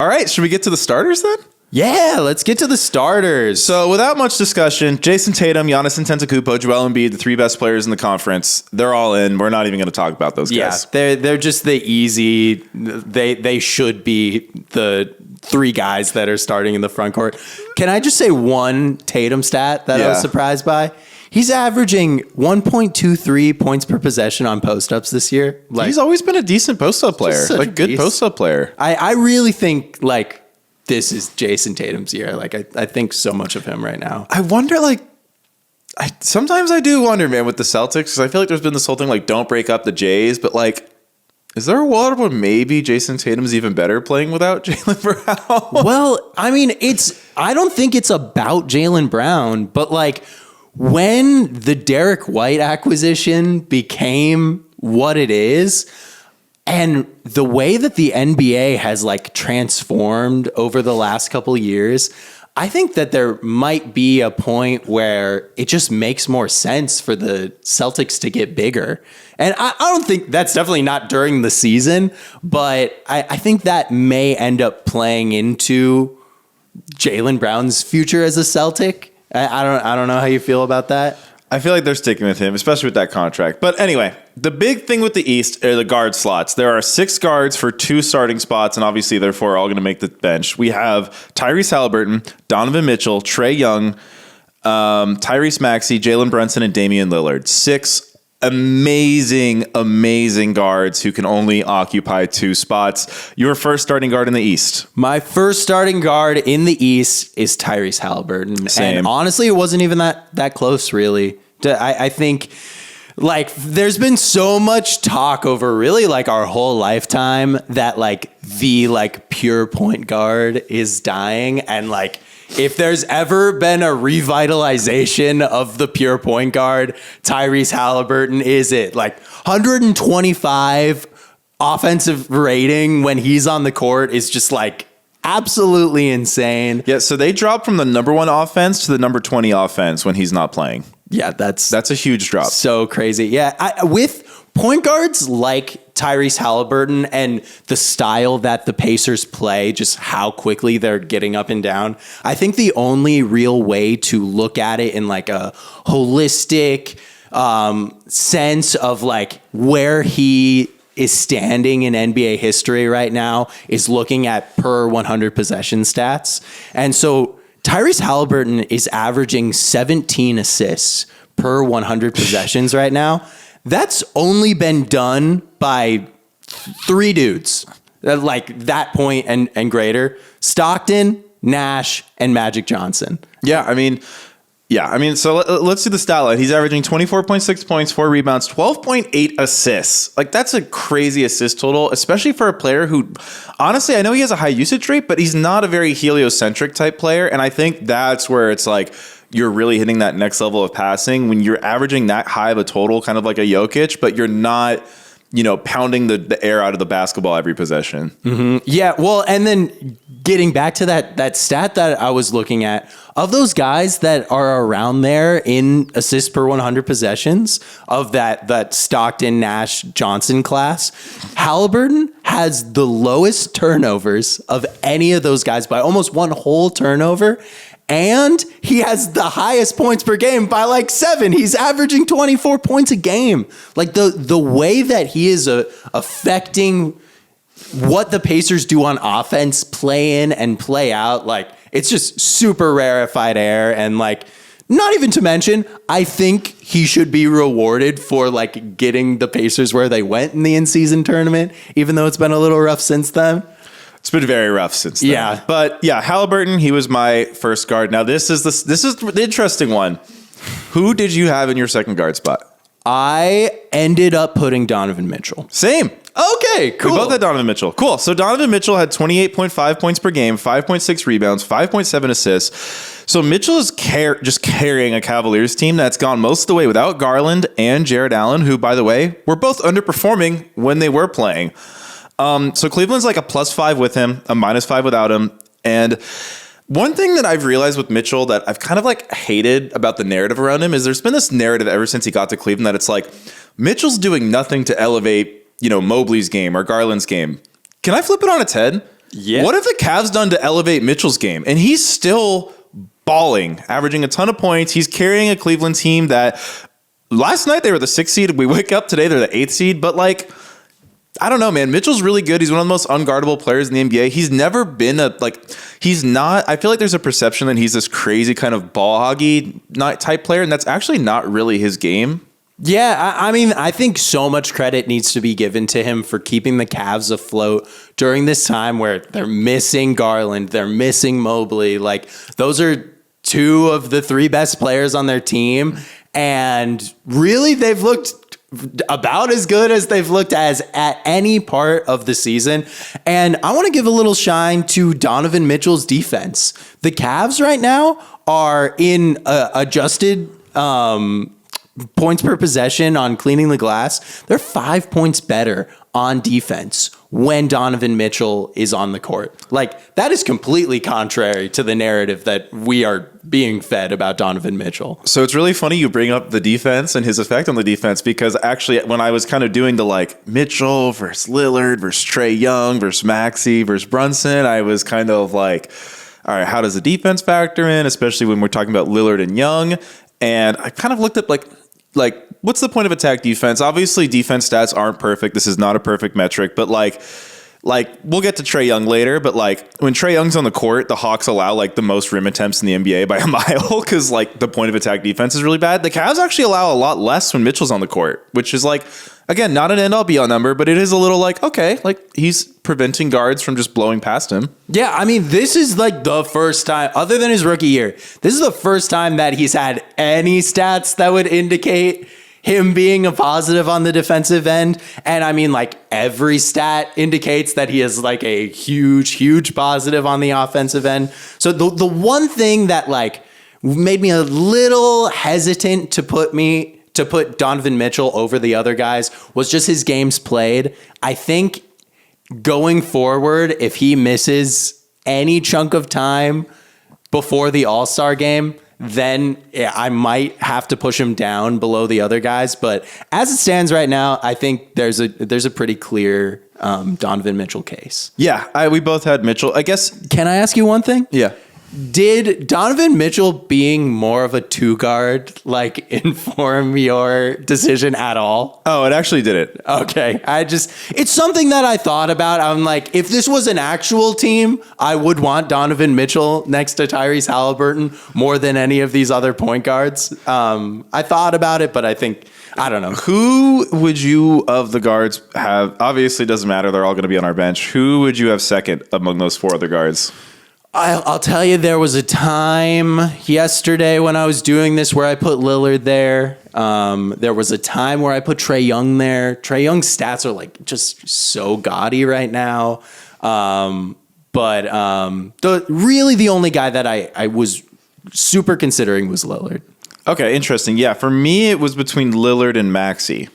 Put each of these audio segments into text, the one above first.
All right, should we get to the starters then? Yeah, let's get to the starters. So without much discussion, Jason Tatum, Giannis Antetokounmpo, Joel Embiid, the three best players in the conference, they're all in. We're not even going to talk about those guys. Yeah, they're just the easy. They should be the three guys that are starting in the front court. Can I just say one Tatum stat that I was surprised by? He's averaging 1.23 points per possession on post-ups this year. Like, he's always been a decent post-up player, like good post-up player. I really think like this is Jason Tatum's year. Like I think so much of him right now. I wonder, like, sometimes I do wonder, man, with the Celtics, because I feel like there's been this whole thing like don't break up the Jays, but like, is there a world where maybe Jason Tatum's even better playing without Jaylen Brown? Well, I mean, I don't think it's about Jaylen Brown, but like when the Derek White acquisition became what it is, and the way that the NBA has like transformed over the last couple of years, I think that there might be a point where it just makes more sense for the Celtics to get bigger. And I don't think that's definitely not during the season, but I think that may end up playing into Jaylen Brown's future as a Celtic. I don't know how you feel about that. I feel like they're sticking with him, especially with that contract. But anyway, the big thing with the East are the guard slots. There are 6 guards for 2 starting spots, and obviously, therefore, all going to make the bench. We have Tyrese Haliburton, Donovan Mitchell, Trae Young, Tyrese Maxey, Jalen Brunson, and Damian Lillard. 6 amazing guards who can only occupy 2 spots. Your first starting guard in the East. My first starting guard in the East is Tyrese Haliburton. Same. And honestly, it wasn't even that close, really. I think like there's been so much talk over really like our whole lifetime that like the like pure point guard is dying, and like if there's ever been a revitalization of the pure point guard, Tyrese Haliburton is it. Like 125 offensive rating when he's on the court is just like absolutely insane. Yeah, so they dropped from the number 1 offense to the number 20 offense when he's not playing. Yeah, that's a huge drop. So crazy. Yeah, with point guards like Tyrese Haliburton and the style that the Pacers play, just how quickly they're getting up and down, I think the only real way to look at it in like a holistic sense of like where he is standing in NBA history right now is looking at per 100 possession stats. And so Tyrese Haliburton is averaging 17 assists per 100 possessions right now. That's only been done by 3 dudes like that point and greater: Stockton, Nash, and Magic Johnson. Yeah, I mean, so let's do the stat line. He's averaging 24.6 points, 4 rebounds, 12.8 assists. Like, that's a crazy assist total, especially for a player who, honestly, I know he has a high usage rate, but he's not a very heliocentric type player. And I think that's where it's like you're really hitting that next level of passing when you're averaging that high of a total, kind of like a Jokic, but you're not, pounding the air out of the basketball every possession. Mm-hmm. Yeah, well, and then getting back to that stat that I was looking at, of those guys that are around there in assists per 100 possessions of that Stockton, Nash, Johnson class, Haliburton has the lowest turnovers of any of those guys by almost 1 whole turnover. And he has the highest points per game by like 7. He's averaging 24 points a game. Like the way that he is affecting what the Pacers do on offense, play in and play out, like it's just super rarefied air. And like, not even to mention, I think he should be rewarded for like getting the Pacers where they went in the in-season tournament, even though it's been a little rough since then. It's been very rough since then. Yeah. But yeah, Haliburton, he was my first guard. Now this is the interesting one. Who did you have in your second guard spot? I ended up putting Donovan Mitchell. Same. Okay, cool. We both had Donovan Mitchell. Cool. So Donovan Mitchell had 28.5 points per game, 5.6 rebounds, 5.7 assists. So Mitchell is just carrying a Cavaliers team that's gone most of the way without Garland and Jared Allen, who, by the way, were both underperforming when they were playing. So Cleveland's like a +5 with him, a -5 without him. And one thing that I've realized with Mitchell that I've kind of like hated about the narrative around him is there's been this narrative ever since he got to Cleveland that it's like Mitchell's doing nothing to elevate, Mobley's game or Garland's game. Can I flip it on its head? Yeah. What have the Cavs done to elevate Mitchell's game? And he's still balling, averaging a ton of points. He's carrying a Cleveland team that last night they were the 6th seed. We wake up today, they're the 8th seed. But like, I don't know, man. Mitchell's really good. He's one of the most unguardable players in the NBA. He's never been he's not, I feel like there's a perception that he's this crazy kind of ball hoggy type player, and that's actually not really his game. Yeah, I mean, I think so much credit needs to be given to him for keeping the Cavs afloat during this time where they're missing Garland, they're missing Mobley. Like, those are 2 of the 3 best players on their team. And really, they've looked about as good as they've looked as at any part of the season. And I want to give a little shine to Donovan Mitchell's defense. The Cavs right now are in adjusted points per possession on cleaning the glass. They're 5 points better on defense when Donovan Mitchell is on the court. Like, that is completely contrary to the narrative that we are being fed about Donovan Mitchell. So it's really funny you bring up the defense and his effect on the defense, because actually when I was kind of doing the like Mitchell versus Lillard versus Trae Young versus Maxey versus Brunson, I was kind of like, all right, how does the defense factor in, especially when we're talking about Lillard and Young? And I kind of looked at like what's the point of attack defense? Obviously, defense stats aren't perfect. This is not a perfect metric, but like we'll get to Trae Young later, but like when Trae Young's on the court, the Hawks allow like the most rim attempts in the NBA by a mile because like the point of attack defense is really bad. The Cavs actually allow a lot less when Mitchell's on the court, which is like, again, not an end-all be-all number, but it is a little like, okay, like he's preventing guards from just blowing past him. Yeah, I mean, this is like the first time, other than his rookie year, this is the first time that he's had any stats that would indicate him being a positive on the defensive end. And I mean, like, every stat indicates that he is like a huge positive on the offensive end. So the one thing that like made me a little hesitant to put Donovan Mitchell over the other guys was just his games played. I think going forward, if he misses any chunk of time before the All-Star game, then I might have to push him down below the other guys. But as it stands right now, I think there's a pretty clear Donovan Mitchell case. Yeah, we both had Mitchell. I guess. Can I ask you one thing? Yeah. Did Donovan Mitchell being more of a 2-guard like inform your decision at all? Oh, it actually did it. Okay. It's something that I thought about. I'm like, if this was an actual team, I would want Donovan Mitchell next to Tyrese Haliburton more than any of these other point guards. I thought about it, but I don't know. Who would you of the guards have? Obviously, it doesn't matter. They're all going to be on our bench. Who would you have second among those 4 other guards? I'll tell you, there was a time yesterday when I was doing this where I put Lillard there. There was a time where I put Trae Young there. Trae Young's stats are like just so gaudy right now. But the only guy that I was super considering was Lillard. Okay, interesting. Yeah, for me, it was between Lillard and Maxey.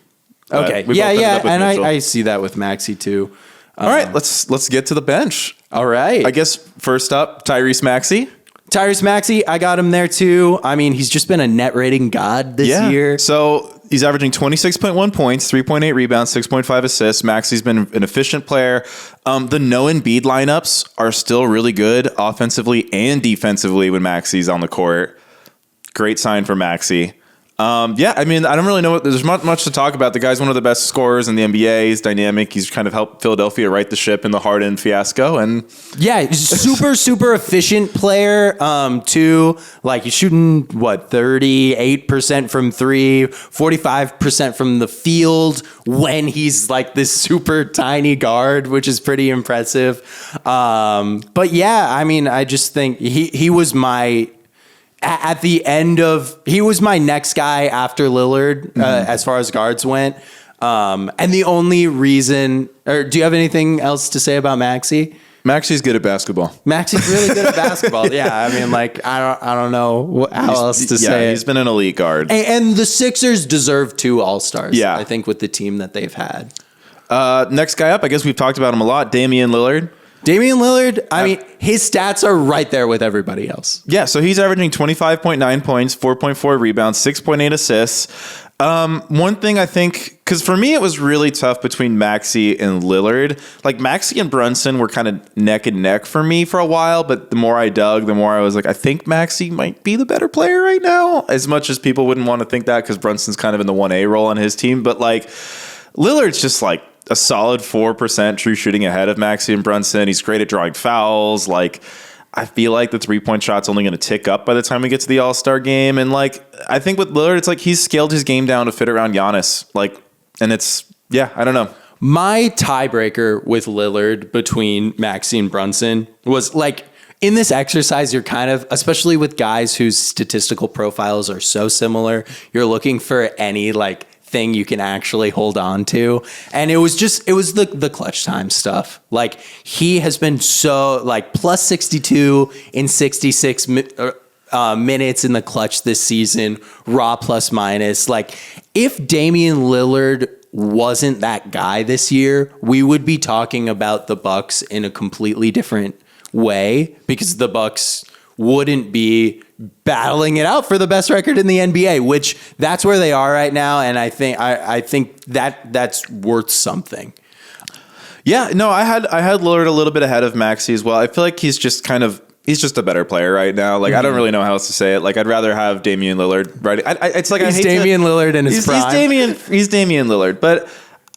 Okay, yeah, and I see that with Maxey too. All right, let's get to the bench. All right. I guess first up, Tyrese Maxey. Tyrese Maxey, I got him there too. I mean, he's just been a net rating god this year. So he's averaging 26.1 points, 3.8 rebounds, 6.5 assists. Maxey's been an efficient player. The no Embiid lineups are still really good offensively and defensively when Maxey's on the court. Great sign for Maxey. I mean, I don't really know there's much to talk about. The guy's one of the best scorers in the NBA. He's dynamic. He's kind of helped Philadelphia right the ship in the Harden fiasco. And yeah, he's super efficient player, too. Like, he's shooting, 38% from 3, 45% from the field when he's like this super tiny guard, which is pretty impressive. But yeah, I mean, I just think he was my... At the end he was my next guy after Lillard, as far as guards went. And the only reason, or do you have anything else to say about Maxey? Maxey's good at basketball. Maxey's really good at basketball. Yeah. I mean, like, I don't know how else to say it. He's been an elite guard. And the Sixers deserve 2 All-Stars. Yeah. I think with the team that they've had. Next guy up, I guess we've talked about him a lot. Damian Lillard. Damian Lillard, I mean, his stats are right there with everybody else. Yeah, so he's averaging 25.9 points, 4.4 rebounds, 6.8 assists. One thing I think, because for me it was really tough between Maxey and Lillard. Like Maxey and Brunson were kind of neck and neck for me for a while, but the more I dug, the more I was like, I think Maxey might be the better player right now. As much as people wouldn't want to think that because Brunson's kind of in the 1A role on his team, but like Lillard's just like a solid 4% true shooting ahead of Maxey and Brunson. He's great at drawing fouls. Like, I feel like the 3-point shot's only going to tick up by the time we get to the All-Star game. And like, I think with Lillard, it's like he's scaled his game down to fit around Giannis. Like, and it's, yeah, I don't know. My tiebreaker with Lillard between Maxey and Brunson was like, in this exercise, you're kind of, especially with guys whose statistical profiles are so similar, you're looking for any like thing you can actually hold on to. And it was the clutch time stuff. Like he has been so like plus 62 in 66 minutes in the clutch this season, raw plus minus. Like if Damian Lillard wasn't that guy this year, we would be talking about the Bucks in a completely different way because the Bucks wouldn't be battling it out for the best record in the NBA, which that's where they are right now. And I think that's worth something. Yeah, no, I had Lillard a little bit ahead of Maxey as well. I feel like he's just a better player right now. Like I don't really know how else to say it. Like I'd rather have Damian Lillard. Right? It's like he's Damian Lillard in his prime. He's Damian Lillard. But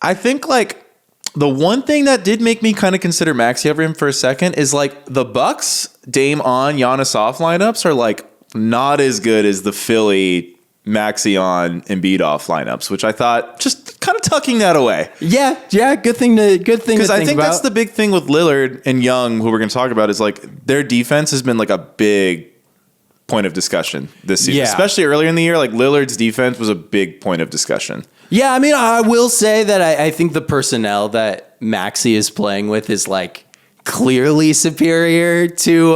I think like the one thing that did make me kind of consider Maxey over him for a second is like the Bucks Dame on Giannis off lineups are like not as good as the Philly Maxey on Embiid off lineups, which I thought just kind of tucking that away. Yeah, good thing because I think that's the big thing with Lillard and Young, who we're going to talk about, is like their defense has been like a big point of discussion this season, especially earlier in the year. Like Lillard's defense was a big point of discussion. Yeah, I mean, I will say that I think the personnel that Maxey is playing with is like clearly superior to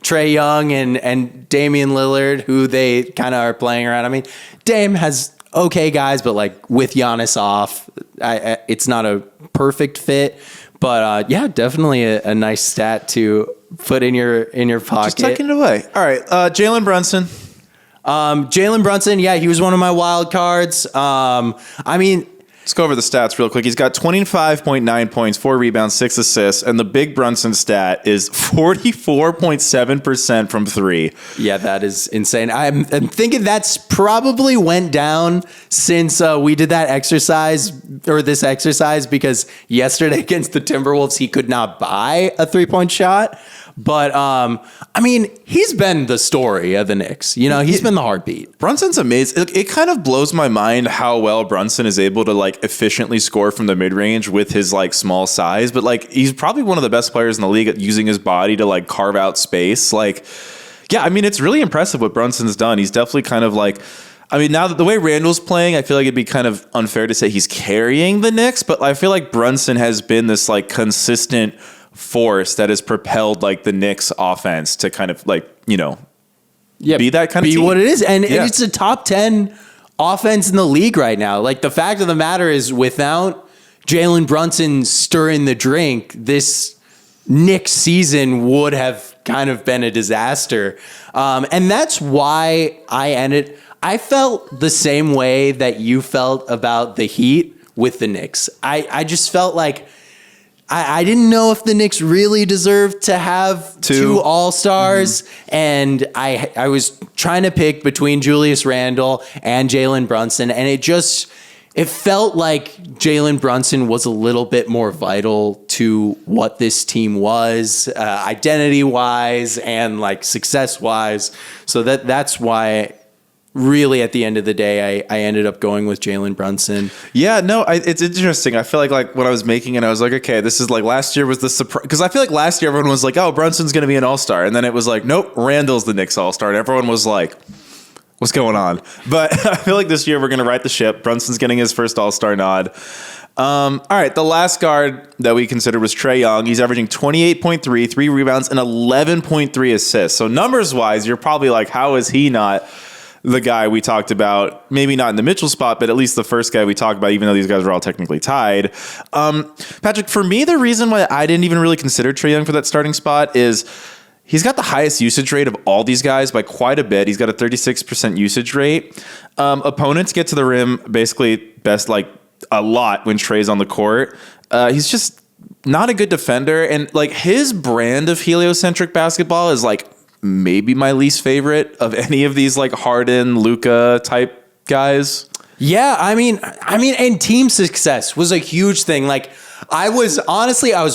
Trae Young and Damian Lillard, who they kind of are playing around. I mean, Dame has okay guys, but like with Giannis off, it's not a perfect fit. But yeah, definitely a nice stat to put in your pocket. Just tucking it away. All right, Jalen Brunson. Jalen Brunson, yeah, he was one of my wild cards. I mean, let's go over the stats real quick. He's got 25.9 points, 4 rebounds, 6 assists, and the big Brunson stat is 44.7% from 3. Yeah, that is insane. I'm thinking that's probably went down since we did that exercise because yesterday against the Timberwolves, he could not buy a 3-point shot. But, I mean, he's been the story of the Knicks. You know, he's been the heartbeat. Brunson's amazing. It kind of blows my mind how well Brunson is able to, like, efficiently score from the mid-range with his, like, small size. But, like, he's probably one of the best players in the league at using his body to, like, carve out space. Like, yeah, I mean, it's really impressive what Brunson's done. He's definitely kind of, like... I mean, now that the way Randall's playing, I feel like it'd be kind of unfair to say he's carrying the Knicks. But I feel like Brunson has been this, like, consistent force that has propelled like the Knicks offense to kind of like, you know, be that kind of team. Be what it is. And it's a top 10 offense in the league right now. Like the fact of the matter is without Jalen Brunson stirring the drink, this Knicks season would have kind of been a disaster. And that's why I felt the same way that you felt about the Heat with the Knicks. I just felt like I didn't know if the Knicks really deserved to have two All-Stars, and I was trying to pick between Julius Randle and Jalen Brunson, and it felt like Jalen Brunson was a little bit more vital to what this team was, identity-wise and like success-wise. So that's why. Really, at the end of the day, I ended up going with Jalen Brunson. Yeah, no, it's interesting. I feel like when I was making it, I was like, okay, this is like last year was the surprise. Because I feel like last year everyone was like, oh, Brunson's going to be an all-star. And then it was like, nope, Randall's the Knicks all-star. And everyone was like, what's going on? But I feel like this year we're going to right the ship. Brunson's getting his first all-star nod. All right, the last guard that we considered was Trae Young. He's averaging 28.3, 3 rebounds, and 11.3 assists. So numbers-wise, you're probably like, how is he not the guy we talked about, maybe not in the Mitchell spot, but at least the first guy we talked about, even though these guys were all technically tied. Patrick, for me, the reason why I didn't even really consider Trae Young for that starting spot is He's got the highest usage rate of all these guys by quite a bit. He's got a 36% usage rate. Opponents get to the rim basically best like a lot when Trae's on the court. He's just not a good defender. And like his brand of heliocentric basketball is like maybe my least favorite of any of these like Harden, Luka type guys. Yeah, I mean, and team success was a huge thing. Like I was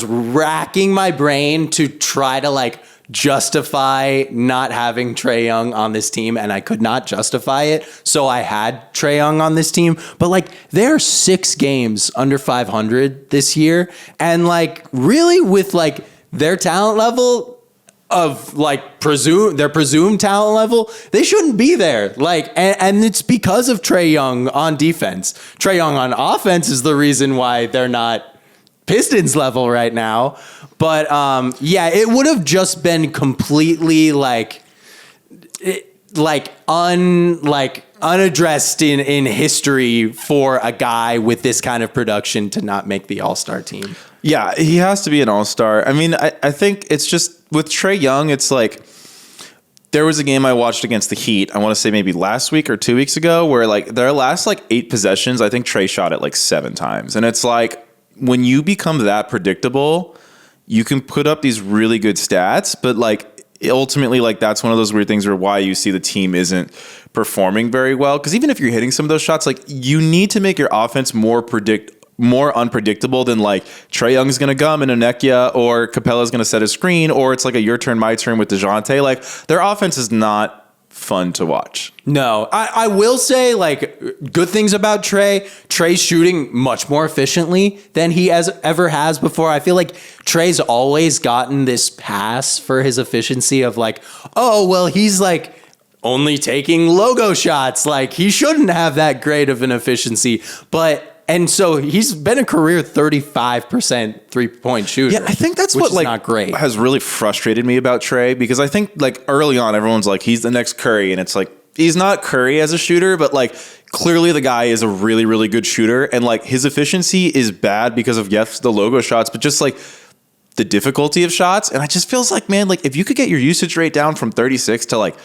racking my brain to try to like justify not having Trae Young on this team, and I could not justify it. So I had Trae Young on this team. But like they're 6 games under 500 this year. And like really with like their talent level of like their presumed talent level, they shouldn't be there. Like, and it's because of Trae Young on defense. Trae Young on offense is the reason why they're not Pistons level right now. But yeah, it would have just been completely unaddressed in history for a guy with this kind of production to not make the All-Star team. Yeah, he has to be an all-star. I mean, I think it's just with Trae Young, it's like there was a game I watched against the Heat, I want to say maybe last week or 2 weeks ago, where like their last like 8 possessions, I think Trae shot it like 7 times. And it's like when you become that predictable, you can put up these really good stats, but like ultimately like that's one of those weird things where why you see the team isn't performing very well. Because even if you're hitting some of those shots, like you need to make your offense more unpredictable than like Trae Young's going to gum in a Nekia or Capella's going to set a screen, or it's like a your turn, my turn with DeJounte. Like their offense is not fun to watch. No, I will say like good things about Trae. Trae's shooting much more efficiently than he ever has before. I feel like Trae's always gotten this pass for his efficiency of like, oh, well, he's like only taking logo shots. Like he shouldn't have that great of an efficiency, and so he's been a career 35% 3-point shooter. Yeah, I think that's what like not great. Has really frustrated me about Trae, because I think like early on everyone's like he's the next Curry, and it's like he's not Curry as a shooter, but like clearly the guy is a really, really good shooter, and like his efficiency is bad because of yes the logo shots, but just like the difficulty of shots. And I just feels like, man, like if you could get your usage rate down from 36 to like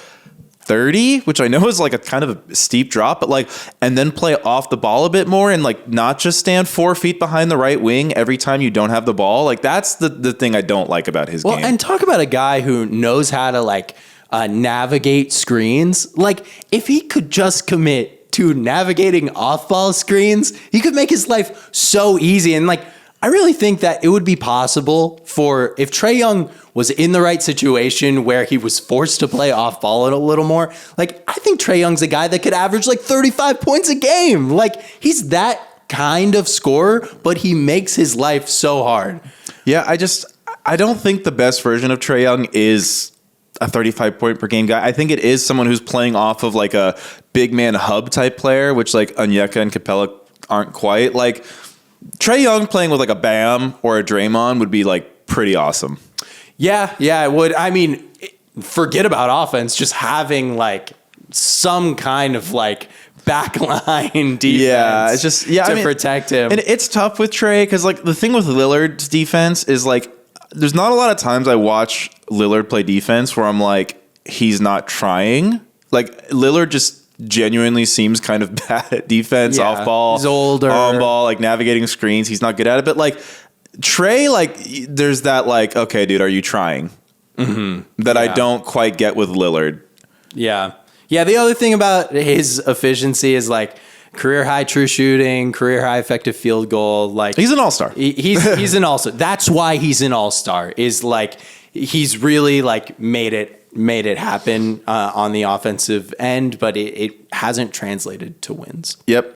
30, which I know is like a kind of a steep drop, but like, and then play off the ball a bit more and like not just stand 4 feet behind the right wing every time you don't have the ball. Like that's the thing I don't like about his game. And talk about a guy who knows how to like navigate screens. Like if he could just commit to navigating off ball screens, he could make his life so easy. And like, I really think that it would be possible for if Trae Young was in the right situation where he was forced to play off ball a little more. Like, I think Trae Young's a guy that could average like 35 points a game. Like, he's that kind of scorer, but he makes his life so hard. Yeah, I don't think the best version of Trae Young is a 35 point per game guy. I think it is someone who's playing off of like a big man hub type player, which like Onyeka and Capella aren't quite. Like, Trae Young playing with like a Bam or a Draymond would be like pretty awesome. Yeah, it would. I mean, forget about offense, just having like some kind of like backline defense to protect him. And it's tough with Trae because like the thing with Lillard's defense is like there's not a lot of times I watch Lillard play defense where I'm like, he's not trying. Like Lillard just genuinely seems kind of bad at defense, off ball. He's older. On ball, like navigating screens. He's not good at it. But like Trae, like there's that like, okay, dude, are you trying? That I don't quite get with Lillard. Yeah. The other thing about his efficiency is like career high true shooting, career high effective field goal. Like he's an all-star. He's an all-star. That's why he's an all-star. Is like he's really like made it happen on the offensive end, but it hasn't translated to wins. Yep.